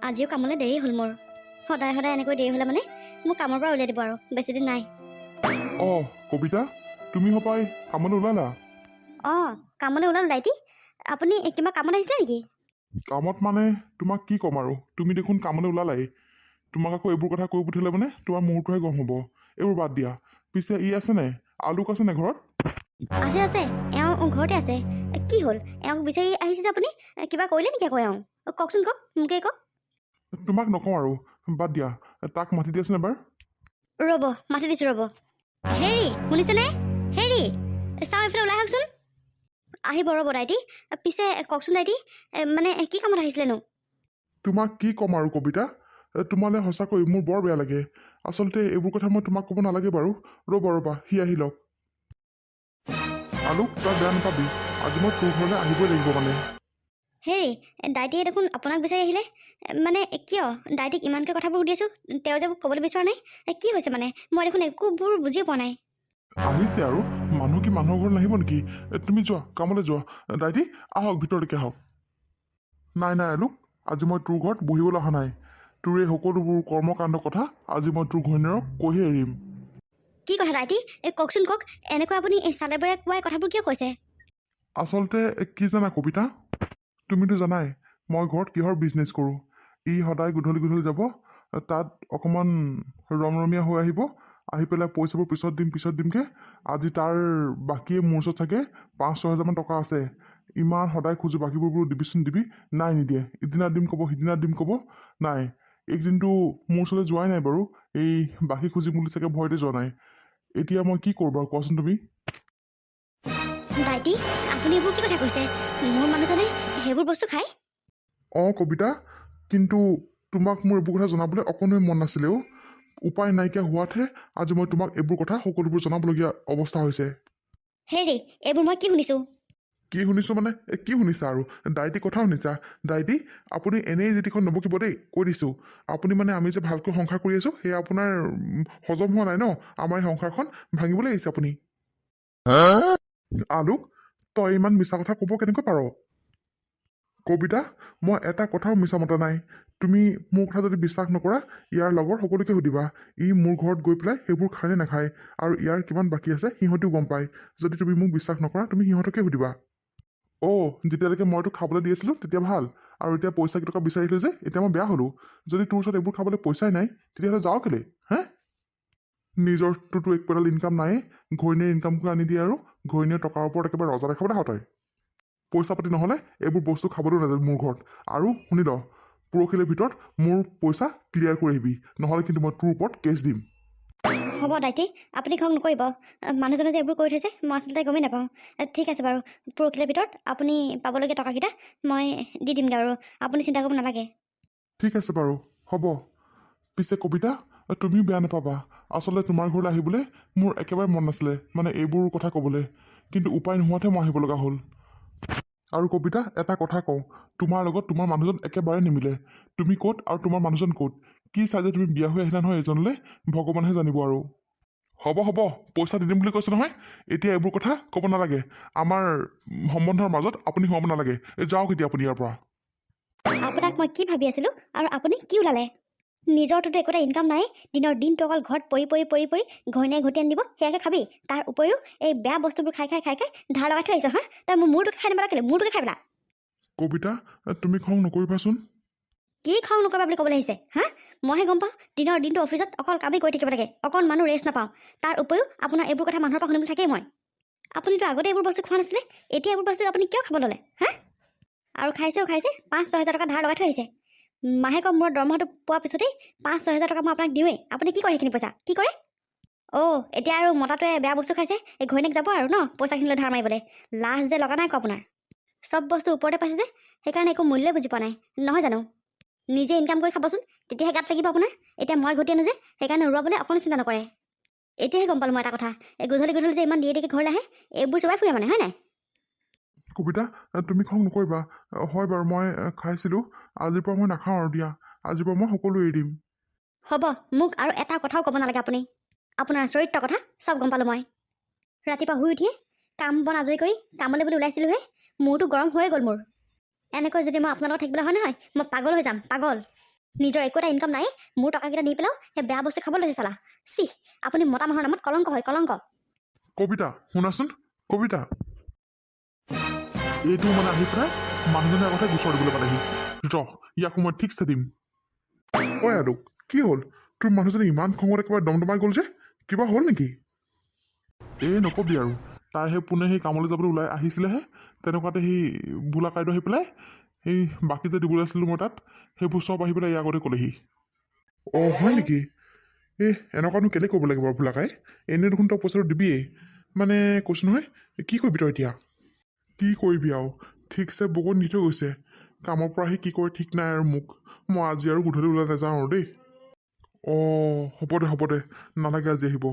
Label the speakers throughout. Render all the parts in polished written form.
Speaker 1: আজিও কামলৈ দেৰি হ'ল মোৰ। সদায় সদায় এনেকৈ দেৰি হ'লে মানে মোক কামৰ পৰা উলিয়াই দিব আৰু বেছি দিন নাই।
Speaker 2: কবিতা, তুমি সপাই কামলৈ ওলালা?
Speaker 1: কামলৈ ওলালোঁ দাইটি। আপুনি কিবা কামত আহিছিলে নেকি?
Speaker 2: কামত মানে তোমাক কি ক'ম আৰু, তুমি দেখোন কামলৈ ওলালাই। তোমাক আকৌ এইবোৰ কথা কৈ পঠিয়ালে মানে তোমাৰ মূৰটোহে গৰম হ'ব। এইবোৰ বাদ দিয়া। পিছে ই আছে নাই, আলোক আছে নাই ঘৰত?
Speaker 1: আছে আছে, এওঁ ঘৰতে আছে। কি হ'ল, এওঁক বিচাৰি আহিছে যে আপুনি? কিবা কৰিলে নেকি আকৌ এওঁ? কওকচোন, কওক, মোকেই কওক।
Speaker 2: তোমাক নকওঁ আৰু, বাদ দিয়া। তাক মাতি দিয়াচোন এবাৰ।
Speaker 1: ৰ'ব, মাতি দিছোঁ ৰ'ব। হেৰি, শুনিছেনে? হেৰি, চাওঁ এইফালে ওলাই আহকচোন। আহিব ৰ'ব দাইটি। পিছে কওকচোন দাইটি, মানে কি কামত আহিছিলেনো?
Speaker 2: তোমাক কি ক'ম আৰু কবিতা, তোমালৈ সঁচাকৈ মোৰ বৰ বেয়া লাগে। আচলতে এইবোৰ কথা মই তোমাক ক'ব নালাগে বাৰু। ৰ'বা সি আহি লওক। আলোক, তই বেয়া নাপাবি, আজি মই তোৰ ঘৰলৈ আহিবই লাগিব মানে।
Speaker 1: হেৰি, দাইটিয়ে দেখোন আপোনাক বিচাৰি আহিলে। মানে কিয় দাইটিক ইমানকৈ কথাবোৰ সুধি আছোঁ, তেওঁ যে মোক ক'বলৈ বিচৰা নাই? কি হৈছে মানে? মই দেখোন একোবোৰ বুজিয়ে পোৱা নাই।
Speaker 2: আহিছে আৰু, মানুহ কি মানুহৰ ঘৰত নাহিব নেকি? তুমি যোৱা, কামলৈ যোৱা। দাইটি, আহক, ভিতৰলৈকে আহক। নাই আলোক, আজি মই তোৰ ঘৰত বহিবলৈ অহা নাই। তোৰ এই সকলোবোৰ কৰ্মকাণ্ড কথা আজি মই তোৰ ঘৈণীয়েৰক কৈহে এৰিম।
Speaker 1: কি কথা দাইটি? কওকচোন কওক। এনেকৈ আপুনি চালে বৰে কোৱাই কথাবোৰ কিয় কৈছে?
Speaker 2: আচলতে কি জানা কবিতা, তুমিতো জানাই মই ঘৰত কিহৰ বিজনেছ কৰোঁ। ই সদায় গধূলি যাব, তাত অকণমান ৰমৰমীয়া হৈ আহি পেলাই পইচাবোৰ পিছত দিমকৈ। আজি তাৰ বাকীয়ে মোৰ ওচৰত থাকে 5-6 হাজাৰমান টকা আছে। ইমান সদায় খোজোঁ বাকীবোৰ বোলো দিবি, নাই নিদিয়ে। ইদিনা দিম ক'ব, সিদিনা দিম ক'ব, নাই। এইকেইদিনটো মোৰ ওচৰলৈ যোৱাই নাই বাৰু, এই বাকী খুজিম বুলি চাগে ভয়তে যোৱা নাই। এতিয়া মই কি কৰোঁ বাৰু কোৱাচোন তুমি?
Speaker 1: দাইটি, আপুনি এইবোৰ কি কথা কৈছে? মোৰ মানুহজনে সেইবোৰ বস্তু খায়?
Speaker 2: কবিতা, কিন্তু তোমাক মোৰ এইবোৰ কথা জনাবলৈ অকণোৱে মন নাছিলেও। উপায় নাইকিয়া হোৱাতহে আজি মই তোমাক এইবোৰ কথা সকলোবোৰ জনাবলগীয়া অৱস্থা হৈছে।
Speaker 1: হেৰি, এইবোৰ মই কি শুনিছোঁ?
Speaker 2: কি শুনিছোঁ মানে, কি শুনিছা আৰু? দাইটি কথা শুনিছা? দাইটি, আপুনি এনেই যেতিখন নবকিব দেই, কৈ দিছোঁ। আপুনি মানে আমি যে ভালকৈ সংসাৰ কৰি আছোঁ, সেয়া আপোনাৰ হজম হোৱা নাই ন? আমাৰ এই সংসাৰখন ভাঙিবলৈ আহিছে আপুনি। আলোক, তই ইমান মিছা কথা ক'ব কেনেকৈ পাৰ? কবিতা, মই এটা কথাও মিছা মতা নাই। তুমি মোৰ কথা যদি বিশ্বাস নকৰা, ইয়াৰ লগৰ সকলোকে সুধিবা। ই মোৰ ঘৰত গৈ পেলাই সেইবোৰ খায় নে নাখায়, আৰু ইয়াৰ কিমান বাকী আছে সিহঁতেও গম পায়। যদি তুমি মোক বিশ্বাস নকৰা, তুমি সিহঁতকে সুধিবা। যেতিয়ালৈকে মই তোক খাবলৈ দি আছিলোঁ তেতিয়া ভাল, আৰু এতিয়া পইচা কেইটকা বিচাৰিলোঁ যে এতিয়া মই বেয়া হ'লোঁ। যদি তোৰ ওচৰত এইবোৰ খাবলৈ পইচাই নাই, তেতিয়াহ'লে যাওঁ কেলে? নিজৰটোতো একো এডাল ইনকাম নায়েই, ঘৈণীয়ে ইনকামটো আনি দিয়ে, আৰু ঘৈণীয়ে টকাৰ ওপৰত একেবাৰে ৰজা দেখাবলৈ আহ তই। পইচা পাতি নহ'লে এইবোৰ বস্তু খাবলৈও নাযাবি মোৰ ঘৰত। আৰু শুনি ল, পৰহিলৈৰ ভিতৰত মোৰ পইচা ক্লিয়াৰ কৰি আহিবি, নহ'লে কিন্তু মই তোৰ ওপৰত কেছ দিম।
Speaker 1: হ'ব দাইটি, আপুনি খং নকৰিব। মানুহজনে যে এইবোৰ কৰি থৈছে মই আচলতে গমেই নাপাওঁ। ঠিক আছে বাৰু, পৰহিলৈৰ ভিতৰত আপুনি পাবলগীয়া টকাকেইটা মই দি দিমগৈ, আৰু আপুনি চিন্তা কৰিব নালাগে।
Speaker 2: ঠিক আছে বাৰু, হ'ব। পিছে কবিতা, তুমিও বেয়া নাপাবা। আচলতে তোমাৰ ঘৰলৈ আহিবলৈ মোৰ একেবাৰে মন নাছিলে, মানে এইবোৰ কথা ক'বলৈ, কিন্তু উপায় নোহোৱাতহে মই আহিব লগা হ'ল। আৰু কবিতা, এটা কথা কওঁ, তোমাৰ লগত তোমাৰ মানুহজন একেবাৰে নিমিলে। তুমি ক'ত আৰু তোমাৰ মানুহজন ক'ত? কি চাই যে তুমি বিয়া হৈ আহিলা নহয় এজনলৈ, ভগৱানেহে জানিব আৰু। হ'ব, পইচা দি দিম বুলি কৈছে নহয়, এতিয়া এইবোৰ কথা ক'ব নালাগে। আমাৰ সম্বন্ধৰ মাজত আপুনি সোমাব নালাগে। যাওক এতিয়া আপুনি ইয়াৰ পৰা।
Speaker 1: আপোনাক মই কি ভাবি আছিলোঁ, আৰু আপুনি কি ওলালে? নিজৰটোতো একোটা ইনকাম নাই, দিনৰ দিনটো অকল ঘৰত পৰি ঘৈণীয়ে ঘটি আনি দিব, সেয়াকে খাবি। তাৰ উপৰিও এই বেয়া বস্তুবোৰ খাই ধাৰ লগাই থৈ আহিছ। তই মোৰ মূৰটোকে খাই নাপালা কেলে? মূৰটোকে খাই পেলা।
Speaker 2: কবিতা, তুমি খং নকৰিবাচোন।
Speaker 1: কি খং নকৰিবা বুলি ক'বলৈ আহিছে? মইহে গম পাওঁ, দিনৰ দিনটো অফিচত অকল কামেই কৰি থাকিব লাগে, অকণ মানুহ ৰেষ্ট নাপাওঁ। তাৰ উপৰিও আপোনাৰ এইবোৰ কথা মানুহৰ পৰা শুনিবলৈ থাকেই মই। আপুনিতো আগতে এইবোৰ বস্তু খোৱা নাছিলে, এতিয়া এইবোৰ বস্তু আপুনি কিয় খাব ল'লে? আৰু খাইছে 5-6 হাজাৰ টকা ধাৰ লগাই থৈ আহিছে। মাহেকৰ মূৰত দৰমহাটো পোৱাৰ পিছতেই 5-6 হাজাৰ টকা মই আপোনাক দিওঁৱেই। আপুনি কি কৰে সেইখিনি পইচা? কি কৰে? এতিয়া আৰু মতাটোৱে বেয়া বস্তু খাইছে, এই ঘৈণীয়েক যাব আৰু ন পইচাখিনি লৈ ধাৰ মাৰিবলৈ। লাজ যে লগা নাই আকৌ আপোনাৰ। চব বস্তু ওপৰতে পাইছে যে, সেইকাৰণে একো মূল্যই বুজি পোৱা নাই, নহয় জানো? নিজে ইনকাম কৰি খাবচোন, তেতিয়াহে গাত লাগিব আপোনাৰ। এতিয়া মই ঘটি আনো যে, সেইকাৰণে উৰুৱাবলৈ অকণো চিন্তা নকৰে। এতিয়াহে গম পালোঁ মই এটা কথা, এই গধূলি যে ইমান দেৰিকে ঘৰলৈ আহে, এইবোৰ চবাই ফুৰে মানে, হয় নাই?
Speaker 2: কবিতা, তুমি খং নকৰিবা। হয় বাৰু, মই খাইছিলোঁ। আজিৰ পৰা মই নাখাওঁ আৰু দিয়া। আজিৰ পৰা মই সকলো এৰি দিম।
Speaker 1: হ'ব, মোক আৰু এটা কথাও ক'ব নালাগে আপুনি। আপোনাৰ চৰিত্ৰৰ কথা চব গম পালোঁ মই। ৰাতিপুৱা শুই উঠিয়ে কাম বন আজৰি কৰি কামলৈ বুলি ওলাইছিলোঁহে, মূৰটো গৰম হৈয়ে গ'ল মোৰ। এনেকৈ যদি মই আপোনাৰ লগত থাকিবলৈ হয় নহয়, মই পাগল হৈ যাম, পাগল। নিজৰ একো এটা ইনকাম নাই, মোৰ টকাকেইটা দি পেলাও সেই বেয়া বস্তু খাবলৈ লৈছে চালা। চি, আপুনি মতা মানুহৰ নামত কলংক হয়, কলংক।
Speaker 2: কবিতা শুনাচোন, কবিতা। এইটো মানে আহি পেলাই মানুহজনে আগতে গোচৰ দিবলৈ পালেহি। ইয়াক মই ঠিকছে দিম। ঐ আলোক, কি হ'ল? তোৰ মানুহজনে ইমান খঙত একেবাৰে দমদমাই গ'ল যে, কিবা হ'ল নেকি? নকবি আৰু, তাই সেই পোনে সেই কামলৈ যাবলৈ ওলাই আহিছিলেহে, তেনেকুৱাতে সেই বোলা কাইদেউ আহি পেলাই সেই বাকী যে দিবলৈ আছিলোঁ মই তাত, সেইবোৰ চব আহি পেলাই ইয়াৰ আগতে ক'লেহি। হয় নেকি? এনেকুৱানো কেলৈ কৰিব লাগিব বাৰু ভোলাকাই? এনেই দেখোন তই পইচাটো দিবিয়েই। মানে কৈছোঁ নহয়, কি কৰিবি তই এতিয়া? কি কৰিবি আৰু, ঠিকছে বকত দি থৈ গৈছে। কামৰ পৰা আহি কি কৰে ঠিক নাই আৰু মোক। মই আজি আৰু গধূলি ওলাই নাযাওঁ আৰু দেই। হ'ব দে, নালাগে আজি আহিব।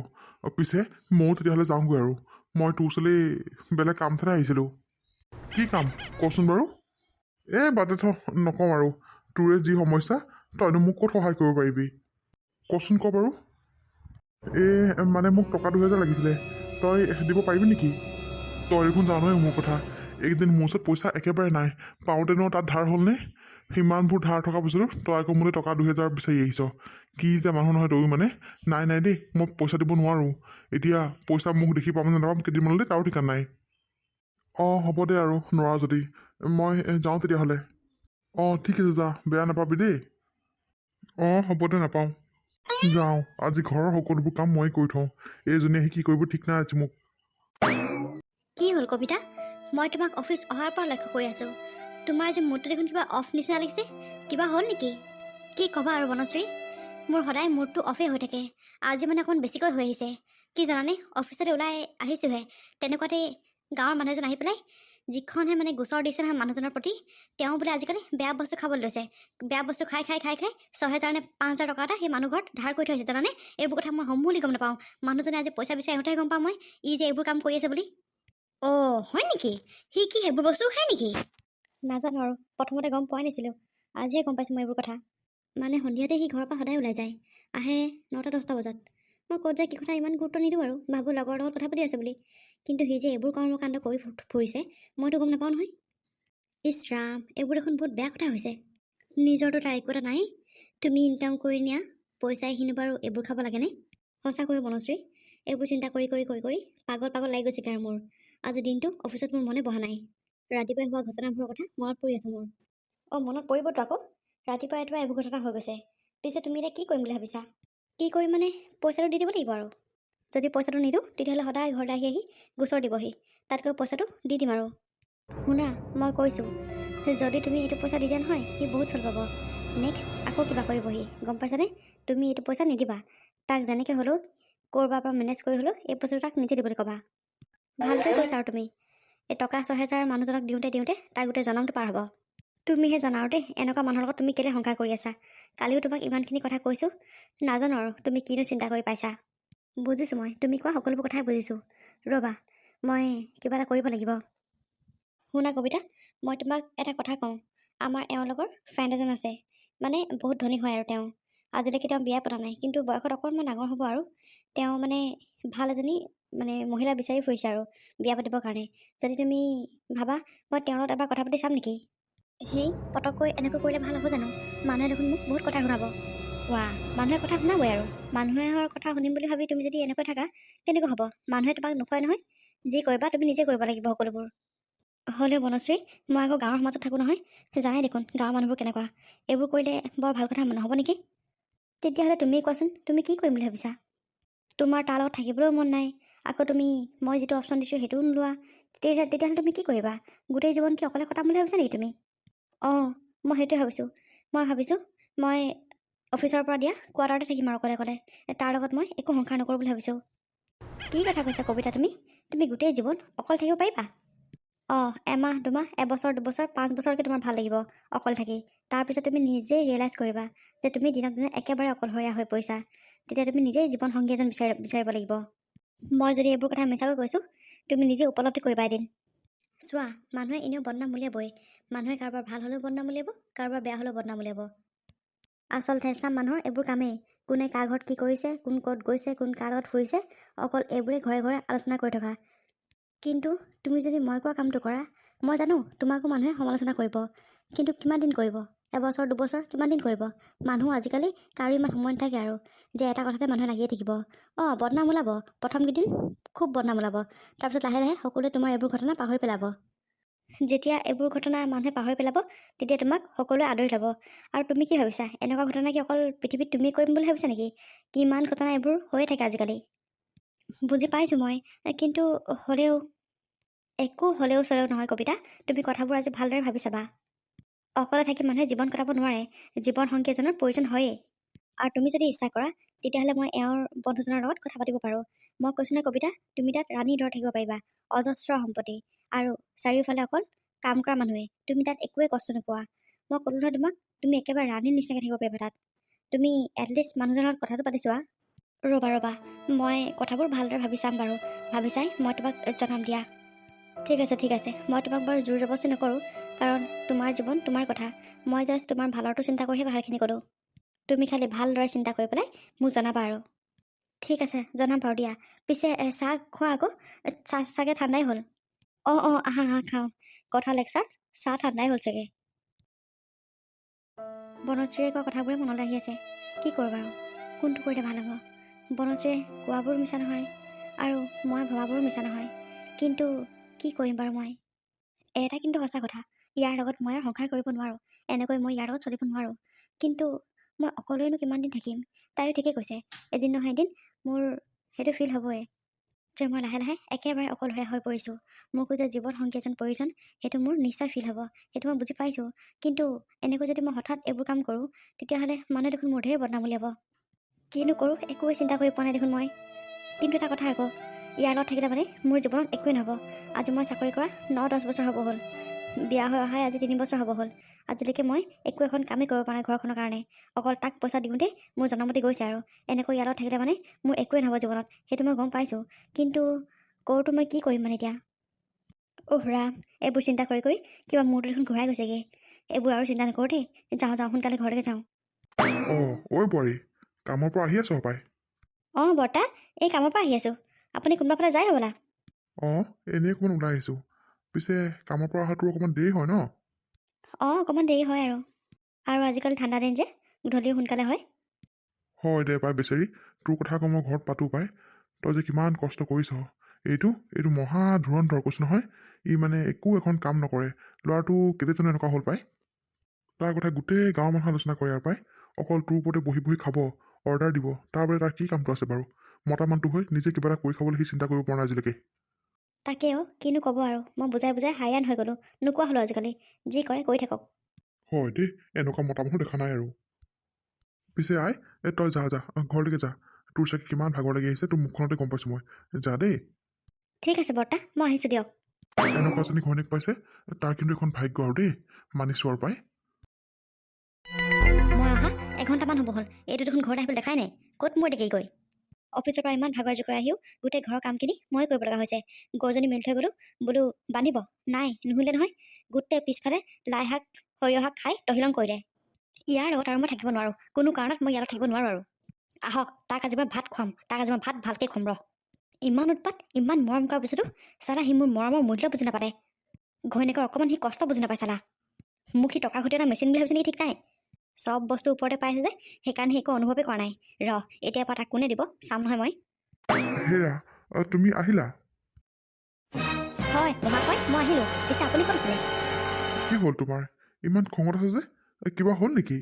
Speaker 2: পিছে ময়ো তেতিয়াহ'লে যাওঁগৈ আৰু। মই তোৰ ওচৰলৈ বেলেগ কাম এটাতে আহিছিলোঁ। কি কাম কচোন বাৰু? বাদে থ, নকওঁ আৰু। তোৰে যি সমস্যা, তইনো মোক ক'ত সহায় কৰিব পাৰিবি? কচোন ক বাৰু। মানে মোক টকা 2000 লাগিছিলে, তই দিব পাৰিবি নেকি? তই দেখোন জানই মোৰ কথা, এইকেইদিন মোৰ ওচৰত পইচা একেবাৰে নাই। পাওঁতেনো তাত ধাৰ হ'লনে? সিমানবোৰ ধাৰ থকা পিছতো তই আকৌ মোলৈ টকা 2000 বিচাৰি আহিছ। কি যে মানুহ নহয় তয়ো মানে। নাই দেই, মই পইচা দিব নোৱাৰোঁ। এতিয়া পইচা মোক দেখি পাম নে নাপাম কেইদিনমানলৈ তাৰো ঠিকান নাই। হ'ব দে আৰু, নোৱাৰা যদি। মই যাওঁ তেতিয়াহ'লে। ঠিক আছে, যা, বেয়া নাপাবি দেই। হ'ব দে, নাপাওঁ। যাওঁ, আজি ঘৰৰ সকলোবোৰ কাম ময়ে কৰি থওঁ। এইজনী আহি কি কৰিব ঠিক নাই আজি মোক।
Speaker 1: কি হ'ল কবিতা? মই তোমাক অফিচ অহাৰ পৰা লক্ষ্য কৰি আছোঁ। তোমাৰ যে মুডটো দেখোন কিবা অফ নিচিনা লাগিছে, কিবা হ'ল নেকি? কি ক'বা আৰু বনশ্ৰী, মোৰ সদায় মুডটো অফেই হৈ থাকে। আজি মানে অকণমান বেছিকৈ হৈ আহিছে। কি জানানে, অফিচলৈ ওলাই আহিছোঁহে, তেনেকুৱাতে গাঁৱৰ মানুহ এজন আহি পেলাই যিখনহে মানে গোচৰ দিছে নহয় মানুহজনৰ প্ৰতি, তেওঁ বোলে আজিকালি বেয়া বস্তু খাবলৈ লৈছে। বেয়া বস্তু খাই 6000 নে 5000 টকা এটা সেই মানুহ ঘৰত ধাৰ কৰি থৈ আহিছে জানানে। এইবোৰ কথা মই হ'ম বুলি গম নাপাওঁ। মানুহজনে আজি পইচা বিচাৰি আহোঁতেহে গম পাওঁ মই ই যে এইবোৰ কাম কৰি আছে বুলি। হয় নেকি? সি কি সেইবোৰ বস্তুও খায় নেকি? নাজানো আৰু, প্ৰথমতে গম পোৱাই নাছিলোঁ, আজিহে গম পাইছোঁ মই এইবোৰ কথা। মানে সন্ধিয়াতে সি ঘৰৰ পৰা সদায় ওলাই যায়, আহে 9-10টা বজাত। মই ক'ত যায় কি কথা ইমান গুৰুত্ব নিদিওঁ আৰু, ভাবোঁ লগৰ লগত কথা পাতি আছে বুলি। কিন্তু সি যে এইবোৰ কৰ্মকাণ্ড কৰি ফুৰিছে মইতো গম নাপাওঁ নহয়। ইছ ৰাম, এইবোৰ দেখোন বহুত বেয়া কথা হৈছে। নিজৰতো তাৰ একো এটা নাই, তুমি ইনকাম কৰি নিয়া পইচাইখিনি বাৰু এইবোৰ খাব লাগেনে? সঁচাকৈ বনশ্ৰী, এইবোৰ চিন্তা কৰি পাগল লাগি গৈছেগৈ আৰু মোৰ। আজি দিনটো অফিচত মোৰ মনে বহা নাই। ৰাতিপুৱাই হোৱা ঘটনাবোৰৰ কথা মনত পৰি আছে মোৰ। মনত পৰিবতো আকৌ, ৰাতিপুৱাই এইবোৰ ঘটনা হৈ গৈছে। পিছে তুমি এতিয়া কি কৰিম বুলি ভাবিছা? কি কৰিম মানে, পইচাটো দি দিব লাগিব আৰু। যদি পইচাটো নিদিওঁ তেতিয়াহ'লে সদায় ঘৰলৈ আহি গোচৰ দিবহি। তাতকৈ পইচাটো দি দিম আৰু। শুনা, মই কৈছোঁ যদি তুমি এইটো পইচা দি দিয়া নহয়, সি বহুত চল পাব। নেক্সট আকৌ কিবা কৰিবহি, গম পাইছানে? তুমি এইটো পইচা নিদিবা। তাক যেনেকৈ হ'লেও ক'ৰবাৰ পৰা মেনেজ কৰি হ'লেও এই পইচাটো তাক নিজে দিবলৈ ক'বা। ভালদৰে কৈছা আৰু তুমি। এই টকা 6000 মানুহজনক দিওঁতে তাৰ গোটেই জনমটো পাৰ হ'ব। তুমিহে জানা আৰু দেই, এনেকুৱা মানুহৰ লগত তুমি কেলৈ সংসাৰ কৰি আছা। কালিও তোমাক ইমানখিনি কথা কৈছোঁ, নাজানো আৰু তুমি কিনো চিন্তা কৰি পাইছা। বুজিছোঁ মই, তুমি কোৱা সকলোবোৰ কথাই বুজিছোঁ। ৰ'বা, মই কিবা এটা কৰিব লাগিব। শুনা কবিতা, মই তোমাক এটা কথা কওঁ। আমাৰ এওঁলোকৰ ফ্ৰেণ্ড এজন আছে, মানে বহুত ধনী হয় আৰু তেওঁ। আজিলৈকে তেওঁ বিয়া পতা নাই, কিন্তু বয়সত অকণমান ডাঙৰ হ'ব আৰু। তেওঁ মানে ভাল এজনী মানে মহিলা বিচাৰি ফুৰিছে আৰু বিয়া পাতিবৰ কাৰণে। যদি তুমি ভাবা, মই তেওঁৰ লগত এবাৰ কথা পাতি চাম নেকি? পটককৈ এনেকৈ কৰিলে ভাল হ'ব জানো? মানুহে দেখোন মোক বহুত কথা শুনাব। মানুহে কথা শুনাবই আৰু। মানুহৰ কথা শুনিম বুলি ভাবি তুমি যদি এনেকৈ থাকা কেনেকৈ হ'ব? মানুহে তোমাক নোখোৱাই নহয়। যি কৰিবা তুমি নিজে কৰিব লাগিব সকলোবোৰ। হ'লেও বনশ্ৰী, মই আকৌ গাঁৱৰ সমাজত থাকোঁ নহয়, জানাই দেখোন গাঁৱৰ মানুহবোৰ কেনেকুৱা। এইবোৰ কৰিলে বৰ ভাল কথা নহ'ব নেকি? তেতিয়াহ'লে তুমি কোৱাচোন, তুমি কি কৰিম বুলি ভাবিছা? তোমাৰ তাৰ লগত থাকিবলৈও মন নাই, আকৌ তুমি মই যিটো অপশ্যন দিছোঁ সেইটোও নোলোৱা। তেতিয়াহ'লে তুমি কি কৰিবা? গোটেই জীৱন কি অকলে কটাম বুলি ভাবিছা নেকি তুমি? মই সেইটোৱে ভাবিছোঁ। মই অফিচৰ পৰা দিয়া কোৱাৰ্টাৰতে থাকিম আৰু অকলে। তাৰ লগত মই একো সংসাৰ নকৰোঁ বুলি ভাবিছোঁ। কি কথা কৈছা কবিতা তুমি? তুমি গোটেই জীৱন অকলে থাকিব পাৰিবা? এমাহ 2 মাহ, এবছৰ 2 বছৰ 5 বছৰকৈ তোমাৰ ভাল লাগিব অকলে থাকি। তাৰপিছত তুমি নিজেই ৰিয়েলাইজ কৰিবা যে তুমি দিনক দিনে একেবাৰে অকলশৰীয়া হৈ পৰিছা। তেতিয়া তুমি নিজেই জীৱন সংগী এজন বিচাৰিব লাগিব। মই যদি এইবোৰ কথা মিছাকৈ কৈছোঁ, তুমি নিজে উপলব্ধি কৰিবা এদিন। চোৱা, মানুহে এনেও বদনাম উলিয়াবই। মানুহে কাৰোবাৰ ভাল হ'লেও বদনাম উলিয়াব, কাৰোবাৰ বেয়া হ'লেও বদনাম উলিয়াব। আচলতে এচাম মানুহৰ এইবোৰ কামেই। কোনে কাৰ ঘৰত কি কৰিছে, কোন ক'ত গৈছে, কোন কাৰ লগত ফুৰিছে, অকল এইবোৰে ঘৰে ঘৰে আলোচনা কৰি থকা। কিন্তু তুমি যদি মই কোৱা কামটো কৰা, মই জানো তোমাকো মানুহে সমালোচনা কৰিব, কিন্তু কিমান দিন কৰিব? এবছৰ 2 বছৰ কিমান দিন কৰিব? মানুহ আজিকালি কাৰো ইমান সময় নাথাকে আৰু যে এটা কথাতে মানুহে লাগিয়ে থাকিব। বদনাম ওলাব, প্ৰথম কেইদিন খুব বদনাম ওলাব, তাৰপিছত লাহে লাহে সকলোৱে তোমাৰ এইবোৰ ঘটনা পাহৰি পেলাব। যেতিয়া এইবোৰ ঘটনা মানুহে পাহৰি পেলাব, তেতিয়া তোমাক সকলোৱে আদৰি ল'ব। আৰু তুমি কি ভাবিছা, এনেকুৱা ঘটনা কি অকল পৃথিৱীত তুমি কৰিম বুলি ভাবিছা নেকি? কিমান ঘটনা এইবোৰ হৈয়ে থাকে আজিকালি। বুজি পাইছোঁ মই, কিন্তু হ'লেও একো হ'লেও চলেও নহয় কবিতা। তুমি কথাবোৰ আজি ভালদৰে ভাবি চাবা। অকলে থাকি মানুহে জীৱন কটাব নোৱাৰে, জীৱন সংগী এজনৰ প্ৰয়োজন হয়েই। আৰু তুমি যদি ইচ্ছা কৰা, তেতিয়াহ'লে মই এওঁৰ বন্ধুজনৰ লগত কথা পাতিব পাৰোঁ। মই কৈছোঁ নহয় কবিতা, তুমি তাত ৰাণীৰ দৰে থাকিব পাৰিবা, অজস্ৰ সম্পত্তি, আৰু চাৰিওফালে অকল কাম কৰা মানুহে। তুমি তাত একোৱেই কষ্ট নোপোৱা। মই ক'লোঁ নহয় তোমাক, তুমি একেবাৰে ৰাণীৰ নিচিনাকৈ থাকিব পাৰিবা তাত। তুমি এটলিষ্ট মানুহজনৰ লগত কথাটো পাতি চোৱা। ৰ'বা, মই কথাবোৰ ভালদৰে ভাবি চাম বাৰু। ভাবি চাই মই তোমাক জনাম দিয়া। ঠিক আছে, মই তোমাক বাৰু জোৰ জবস্তি নকৰোঁ, কাৰণ তোমাৰ জীৱন তোমাৰ কথা। মই জাষ্ট তোমাৰ ভালৰটো চিন্তা কৰিহে কথাখিনি ক'লোঁ। তুমি খালি ভালদৰে চিন্তা কৰি পেলাই মোক জনাবা আৰু। ঠিক আছে, জনাম বাৰু দিয়া। পিছে চাহ খোৱা আকৌ, চাহ চাগে ঠাণ্ডাই হ'ল। আহা খাওঁ। কঁঠাল এক চাহ ঠাণ্ডাই হ'ল চাগে। বনশ্ৰীয়ে কোৱা কথাবোৰে মনলৈ আহি আছে। কি কৰোঁ বাৰু, কোনটো কৰিলে ভাল হ'ব? বনশ্ৰীয়ে কোৱাবোৰ মিছা নহয়, আৰু মই ভবাবোৰো মিছা নহয়, কিন্তু কি কৰিম বাৰু মই? এটা কিন্তু সঁচা কথা, ইয়াৰ লগত মই আৰু সংসাৰ কৰিব নোৱাৰোঁ। এনেকৈ মই ইয়াৰ লগত চলিব নোৱাৰোঁ। কিন্তু মই অকলেনো কিমান দিন থাকিম? তাইও ঠিকেই কৈছে, এদিন নহয় এদিন মোৰ সেইটো ফিল হ'বই যে মই লাহে লাহে একেবাৰে অকলশৰীয়া হৈ পৰিছোঁ। মোকো যে জীৱন সংগী এজন প্ৰয়োজন, সেইটো মোৰ নিশ্চয় ফিল হ'ব। সেইটো মই বুজি পাইছোঁ। কিন্তু এনেকৈ যদি মই হঠাৎ এইবোৰ কাম কৰোঁ, তেতিয়াহ'লে মানুহে দেখোন মোৰ ঢেৰ বদনাম উলিয়াব। কিনো কৰোঁ একোৱে চিন্তা কৰি পোৱা নাই দেখোন মই। কিন্তু এটা কথা আকৌ, ইয়াৰ লগত থাকিলে মানে মোৰ জীৱনত একোৱেই নহ'ব। আজি মই চাকৰি কৰা 9-10 বছৰ হ'ব হ'ল। বিয়া হৈ অহাই আজি 3 বছৰ হ'ব হ'ল। আজিলৈকে মই একো এখন কামেই কৰিব পৰা নাই ঘৰখনৰ কাৰণে। অকল তাক পইচা দিওঁতেই মোৰ জনমতি গৈছে আৰু। এনেকৈ ইয়াৰ লগত থাকিলে মানে মোৰ একোৱেই নহ'ব জীৱনত, সেইটো মই গম পাইছোঁ। কিন্তু কৰোঁতো মই কি কৰিম মানে এতিয়া? ৰাম, এইবোৰ চিন্তা কৰি কৰি কিবা মূৰটো দেখোন ঘূৰাই গৈছেগৈ। এইবোৰ আৰু চিন্তা নকৰোঁ দেই। যাওঁ সোনকালে ঘৰলৈকে যাওঁ।
Speaker 2: ঐ বোৱাৰী, কামৰ পৰা আহি আছ হপাই?
Speaker 1: বৰ্তা, এই কামৰ পৰা আহি আছোঁ। আপুনি কোনোবা ফালে যায় হ'বলা?
Speaker 2: এনেই অকণমান ওলাই আহিছোঁ। পিছে কামৰ পৰা অহা তোৰ অকণমান দেৰি হয় ন?
Speaker 1: অকণমান দেৰি হয় আৰু আজিকালি ঠাণ্ডা দিন যে, গধূলিও সোনকালে হয়।
Speaker 2: হয় দে পাই বেচেৰি, তোৰ কথা আকৌ মই ঘৰত পাতোঁ পাই। তই যে কিমান কষ্ট কৰিছ। এইটো মহা ধুৰন্ধৰ কৈছোঁ নহয়। ই মানে একো এখন কাম নকৰে। ল'ৰাটো কেলে জানো এনেকুৱা হ'ল পাই। তাৰ কথা গোটেই গাঁৱৰ মানুহে আলোচনা কৰে আৰু পাই। অকল তোৰ ওপৰতে বহি বহি খাব, অৰ্ডাৰ দিব। তাৰ বাবে তাৰ কি কামটো আছে বাৰু? মতা মানুহটো হৈ নিজে কিবা এটা কৰি খাবলৈ সি চিন্তা কৰিব পৰা নাই আজিলৈকে।
Speaker 1: তাকেও, কিনো ক'ব আৰু। মই বুজাই হাইৰাণ হৈ গ'লোঁ। নোকোৱা হ'লোঁ আজিকালি। যি কৰে কৰি থাকক।
Speaker 2: হয় দেই, এনেকুৱা মতা মানুহ দেখা নাই আৰু। পিছে তই যা ঘৰলৈকে যা। তোৰ চাগে কিমান ভাগৰ লাগি আহিছে, তোৰ মুখখনতে গম পাইছোঁ মই। যা দেই।
Speaker 1: ঠিক আছে বৰ্তা, মই আহিছোঁ দিয়ক।
Speaker 2: এনেকুৱা এজনী ঘৈণীয়েক পাইছে, তাৰ কিন্তু এখন ভাগ্য আৰু দেই। মানিছোঁ আৰু পাই।
Speaker 1: মই অহা এঘণ্টামান হ'ব হ'ল। এইটো দেখোন ঘৰত আহিবলৈ দেখাই নাই। ক'ত মোৰ দেৰি গৈ? অফিচৰ পৰা ইমান ভাগৰ জোগৰ আহিও গোটেই ঘৰৰ কামখিনি ময়ে কৰিব লগা হৈছে। গৰুজনী মেলি থৈ গ'লোঁ, বোলো বান্ধিব, নাই নুশুনিলে নহয়। গোটেই পিছফালে লাই শাক সৰিয়হ শাক খাই তহিলং কৰিলে। ইয়াৰ লগত আৰু মই থাকিব নোৱাৰোঁ। কোনো কাৰণত মই ইয়াত থাকিব নোৱাৰোঁ আৰু। আহক, তাক আজি মই ভাত খুৱাম। তাক আজি মই ভাত ভালকৈ খুৱাম ৰহ। ইমান উৎপাত, ইমান মৰম কৰাৰ পিছতো চালা সি মোৰ মৰমৰ মূল্য বুজি নাপালে। ঘৈণীয়েকৰ অকণমান সি কষ্ট বুজি নাপায় চালা। মোক সি টকা ঘটি এটা মেচিন বুলি ভাবিছে নেকি ঠিক নাই। চব বস্তু ওপৰতে পাইছে যে, সেইকাৰণে সি একো অনুভৱেই কৰা নাই। এতিয়াৰ পৰা তাক কোনে দিব চাম নহয় মই।
Speaker 2: হেৰা, তুমি আহিলা?
Speaker 1: হয় মহাশয়, মই আহিলোঁ। পিছে আপুনি ক'ত আছিলে?
Speaker 2: কি হ'ল তোমাৰ? ইমান খঙত আছে যে? কিবা হ'ল নেকি?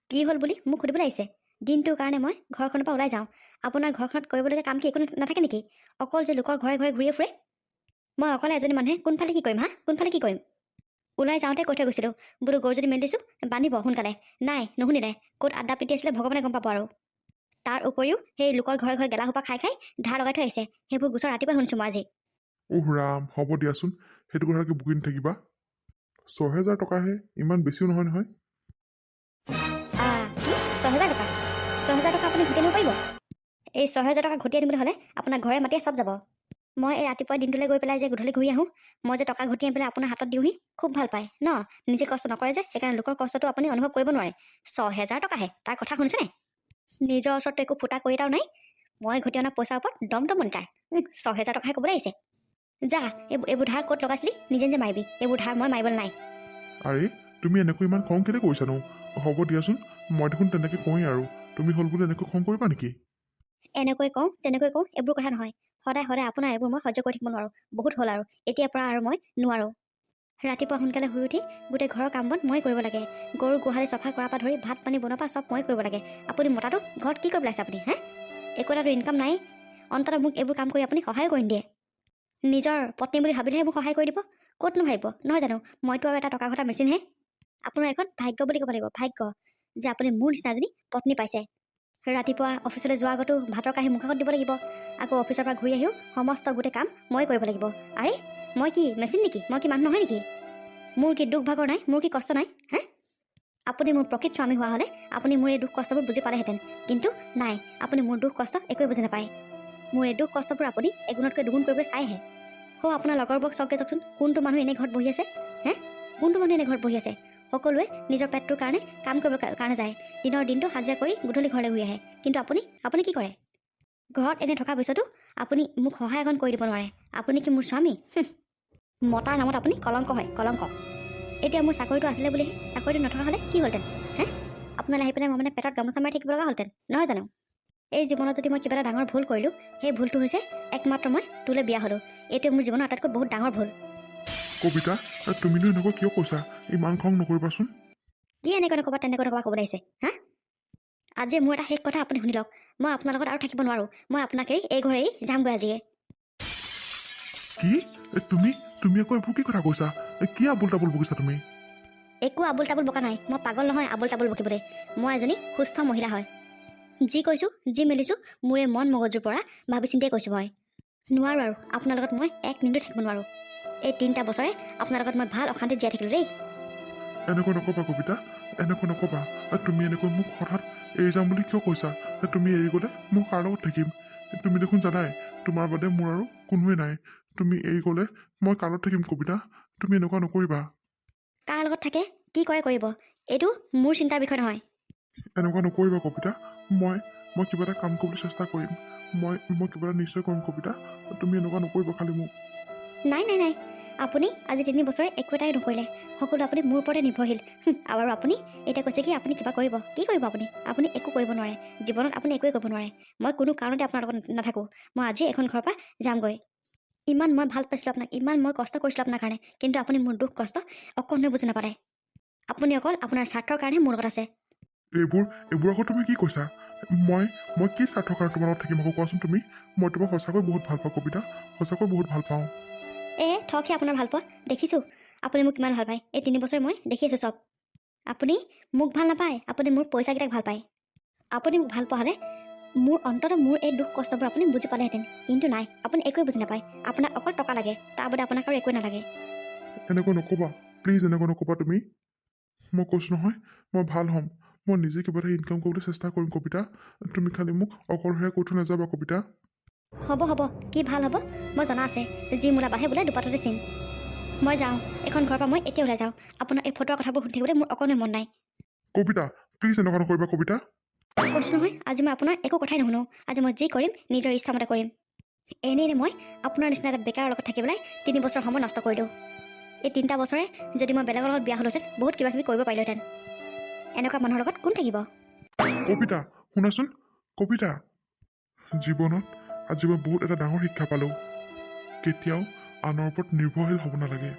Speaker 1: কি হ'ল বুলি মোক সুধিবলৈ আহিছে? দিনটোৰ কাৰণে মই ঘৰখনৰ পৰা ওলাই যাওঁ। আপোনাৰ ঘৰখনত কৰিবলগীয়া কাম কি একো নাথাকে নেকি? অকল যে লোকৰ ঘৰে ঘৰে ঘূৰিয়ে ফুৰে। মই অকলে এজনী মানুহে কোনফালে কি কৰিম কোনফালে কি কৰিম? ওলাই যাওঁতে কৈ থৈ গৈছিলোঁ, বোলো গৰুজনী মেলি দিছোঁ, বান্ধিব সোনকালে। নাই নুশুনিলে। ক'ত আড্ডা পিটি আছিলে ভগৱানে গম পাব আৰু। তাৰ উপৰিও সেই লোকৰ ঘৰে ঘৰে গেলা সোপা খাই ধাৰ লগাই থৈ আহিছে। সেইবোৰ গোচৰ ৰাতিপুৱাই শুনিছোঁ মই আজি।
Speaker 2: ৰাম, হ'ব দিয়াচোন। সেইটো কথাকে বকি নাথাকিবা। 6,000 টকাহে, ইমান বেছিও নহয় নহয়।
Speaker 1: 6,000 টকা? 6,000 টকা আপুনি ঘটি আনিব পাৰিব? এই 6,000 টকা ঘটি আনিবলৈ হ'লে আপোনাৰ ঘৰে মাতিয়ে চব যাব। মই এই ৰাতিপুৱা দিনটোলৈ গৈ পেলাই যে গধূলি ঘূৰি আহোঁ, মই যে টকা ঘটি আনি পেলাই আপোনাৰ হাতত দিওঁহি, খুব ভাল পায় ন? নিজে কষ্ট নকৰে যে, সেইকাৰণে লোকৰ কষ্টটো আপুনি অনুভৱ কৰিব নোৱাৰে। 6,000 টকাহে, তাৰ কথা শুনিছে নাই? নিজৰ ওচৰতো একো ফুটা কৰি এটাও নাই। মই ঘটি অনা পইচাৰ ওপৰত দমদম মনিকাৰ। 6,000 টকাহে ক'বলৈ আহিছে। যা, এইবোৰ ধাৰ ক'ত লগাইছিলি নিজে মাৰিবি। এইবোৰ ধাৰ মই মাৰিবলৈ নাই।
Speaker 2: আৰে, তুমি এনেকৈ ইমান খং কেলৈ কৰিছানো? হ'ব দিয়াচোন, মই দেখোন তেনেকৈ কওঁৱেই আৰু তুমি হ'ল বুলি এনেকৈ খং কৰিবা নেকি?
Speaker 1: এনেকৈ কওঁ তেনেকৈ কওঁ এইবোৰ কথা নহয়। সদায় সদায় আপোনাৰ এইবোৰ মই সহ্য কৰি থাকিব নোৱাৰোঁ। বহুত হ'ল আৰু এতিয়াৰ পৰা আৰু মই নোৱাৰোঁ। ৰাতিপুৱা সোনকালে শুই উঠি গোটেই ঘৰৰ কাম বন মই কৰিব লাগে। গৰু গোহালি চফা কৰাৰ পৰা ধৰি ভাত পানী বনোৱাৰ পৰা চব মই কৰিব লাগে। আপুনি মতাটো ঘৰত কি কৰিব লাগিছে আপুনি? একো এটাতো ইনকাম নাই। অন্ততঃ মোক এইবোৰ কাম কৰি আপুনি সহায় কৰি নিদিয়ে। নিজৰ পত্নী বুলি ভাবিলেহে মোক সহায় কৰি দিব। ক'তনো ভাবিব, নহয় জানো? মইতো আৰু এটা টকা ঘটা মেচিনহে। আপোনাৰ এখন ভাগ্য বুলি ক'ব লাগিব, ভাগ্য যে আপুনি মোৰ নিচিনা এজনী পত্নী পাইছে। ৰাতিপুৱা অফিচলৈ যোৱাৰ আগতো ভাতৰ কাঁহী মুখত দিব লাগিব। আকৌ অফিচৰ পৰা ঘূৰি আহিও সমস্ত গোটেই কাম মই কৰিব লাগিব। আৰে মই কি মেচিন নেকি? মই কি মানুহ নহয় নেকি? মোৰ কি দুখ ভাগৰ নাই? মোৰ কি কষ্ট নাই? আপুনি মোৰ প্ৰকৃত স্বামী হোৱা হ'লে আপুনি মোৰ এই দুখ কষ্টবোৰ বুজি পালেহেঁতেন। কিন্তু নাই, আপুনি মোৰ দুখ কষ্ট একোৱে বুজি নাপায়। মোৰ এই দুখ কষ্টবোৰ আপুনি এগুণতকৈ দুগুণ কৰিবলৈ চাইহে। আপোনাৰ লগৰবোৰক চাওকগৈ যাওকচোন, কোনটো মানুহ এনেই ঘৰত বহি আছে? কোনটো মানুহ এনেই ঘৰত বহি আছে? সকলোৱে নিজৰ পেটটোৰ কাৰণে কাম কৰিবৰ কাৰণে যায়। দিনৰ দিনটো হাজিৰা কৰি গধূলি ঘৰলৈ ঘূৰি আহে। কিন্তু আপুনি কি কৰে? ঘৰত এনে থকাৰ পিছতো আপুনি মোক সহায় অকণ কৰি দিব নোৱাৰে। আপুনি কি মোৰ স্বামী? মতাৰ নামত আপুনি কলংক হয়, কলংক। এতিয়া মোৰ চাকৰিটো আছিলে বুলি চাকৰিটো নথকা হ'লে কি হ'লহেঁতেন? আপোনালৈ আহি পেলাই মই মানে পেটত গামোচা মাৰি থাকিব লগা হ'লহেঁতেন, নহয় জানো? এই জীৱনত যদি মই কিবা এটা ডাঙৰ ভুল কৰিলোঁ, সেই ভুলটো হৈছে একমাত্ৰ মই তোলৈ বিয়া হ'লোঁ। এইটোৱে মোৰ জীৱনৰ আটাইতকৈ বহুত ডাঙৰ ভুল।
Speaker 2: কবিতা, তুমিনো এনেকুৱা কিয় কৈছা? ইমান খং নকৰিবাচোন।
Speaker 1: কি এনেকৈ নক'বা তেনেকৈ নক'বা ক'ব লাগিছে? আজি মোৰ এটা শেষ কথা আপুনি শুনি লওক। মই আপোনাৰ লগত আৰু থাকিব নোৱাৰোঁ। মই আপোনাক এই ঘৰ এৰি যামগৈ আজিয়ে।
Speaker 2: কি? তুমি আকৌ এইবোৰ কি কথা কৈছা? কি আবোল তাবোল বকিছা তুমি?
Speaker 1: একো আবোল তাবোল বকা নাই। মই পাগল নহয় আবোল তাবোল বকিবলৈ। মই এজনী সুস্থ মহিলা হয়। যি কৈছোঁ, যি মেলিছোঁ, মোৰ এই মন মগজুৰ পৰা ভাবি চিন্তিয়ে কৈছোঁ। মই নোৱাৰোঁ আৰু আপোনাৰ লগত মই এক মিনিটো থাকিব নোৱাৰোঁ। এই 3টা বছৰে আপোনাৰ লগত মই ভাল অশান্তিত জীয়াই থাকিলোঁ দেই।
Speaker 2: এনেকৈ নক'বা কবিতা, এনেকৈ নক'বা। তুমি এনেকৈ মোক হঠাৎ এৰি যাম বুলি কিয় কৈছা? তুমি এৰি গ'লে মই কাৰ লগত থাকিম? তুমি দেখোন জানাই তোমাৰ বাদে মোৰ আৰু কোনোৱে নাই। তুমি এৰি গ'লে মই কাৰ লগত থাকিম কবিতা? তুমি এনেকুৱা নকৰিবা।
Speaker 1: কাৰ লগত থাকে, কি কৰে কৰিব, এইটো মোৰ চিন্তাৰ বিষয় নহয়।
Speaker 2: এনেকুৱা নকৰিবা কবিতা। মই কিবা এটা কাম কৰিবলৈ চেষ্টা কৰিম। মই কিবা এটা নিশ্চয় কৰিম কবিতা। তুমি এনেকুৱা নকৰিবা খালি মোক।
Speaker 1: নাই, আপুনি আজি 3 বছৰে একো এটাই নকৰিলে। সকলো আপুনি মোৰ ওপৰতে নিৰ্ভৰশীল। আৰু আপুনি এতিয়া কৈছে কি আপুনি কিবা কৰিব? কি কৰিব আপুনি? আপুনি একো কৰিব নোৱাৰে। জীৱনত আপুনি একোৱে কৰিব নোৱাৰে। মই কোনো কাৰণতে আপোনাৰ লগত নাথাকোঁ। মই আজি এখন ঘৰৰ পৰা যামগৈ। ইমান মই ভাল পাইছিলোঁ আপোনাক, ইমান মই কষ্ট কৰিছিলোঁ আপোনাৰ কাৰণে। কিন্তু আপুনি মোৰ দুখ কষ্ট অকণো বুজি নাপালে। আপুনি অকল আপোনাৰ স্বাৰ্থৰ কাৰণে মোৰ লগত আছে।
Speaker 2: এইবোৰ আকৌ তুমি কি কৈছা? মই কি স্বাৰ্থৰ কাৰণে তোমাৰ লগত থাকিম আকৌ কোৱাচোন তুমি? মই তোমাক সঁচাকৈ বহুত ভাল পাওঁ কবিতা, সঁচাকৈ বহুত ভাল পাওঁ।
Speaker 1: থকহে আপোনাৰ ভাল পোৱা। দেখিছোঁ আপুনি মোক কিমান ভাল পায়। এই 3 বছৰ মই দেখি আছোঁ চব। আপুনি মোক ভাল নাপায়, আপুনি মোৰ পইচাকেইটাক ভাল পায়। আপুনি মোক ভাল পোৱা হ'লে অন্ততঃ মোৰ এই দুখ কষ্টবোৰ আপুনি বুজি পালেহেঁতেন। কিন্তু নাই, আপুনি একোৱে বুজি নাপায়। আপোনাক অকল টকা লাগে, তাৰ বাদে আপোনাক আৰু একোৱে নালাগে।
Speaker 2: এনেকৈ নক'বা প্লিজ, এনেকৈ নক'বা তুমি। মই কৈছোঁ নহয় মই ভাল হ'ম। মই নিজে কিবা এটা ইনকাম কৰিবলৈ চেষ্টা কৰিম কবিতা। তুমি খালি মোক অকলশৰে কৈ থৈ নাযাবা কবিতা।
Speaker 1: হ'ব, কি ভাল হ'ব মই জনা আছে। যি মূলা বাঢ়ে বোলে দুপাততে চিন। মই যাওঁ, এখন ঘৰৰ পৰা মই এতিয়া ওলাই যাওঁ। আপোনাৰ এই ফটোৱা কথাবোৰ শুনি থাকিবলৈ মোৰ অকণো মন নাই।
Speaker 2: কবিতা প্লিজ এনেকুৱা নকৰিবা কবিতা।
Speaker 1: কৈছোঁ নহয় আজি মই আপোনাৰ একো কথাই নুশুনো। আজি মই যি কৰিম নিজৰ ইচ্ছামতে কৰিম। এনেই মই আপোনাৰ নিচিনা এটা বেকাৰৰ লগত থাকি পেলাই 3 বছৰ সময় নষ্ট কৰিলোঁ। এই 3টা বছৰে যদি মই বেলেগৰ লগত বিয়া হ'লোহেঁতেন বহুত কিবা কিবি কৰিব পাৰিলোহেঁতেন। এনেকুৱা মানুহৰ লগত কোন থাকিব?
Speaker 2: কবিতা শুনাচোন কবিতা। জীৱনত আজি মই বহুত এটা ডাঙৰ শিক্ষা পালোঁ। কেতিয়াও আনৰ ওপৰত নিৰ্ভৰশীল হ'ব নালাগে।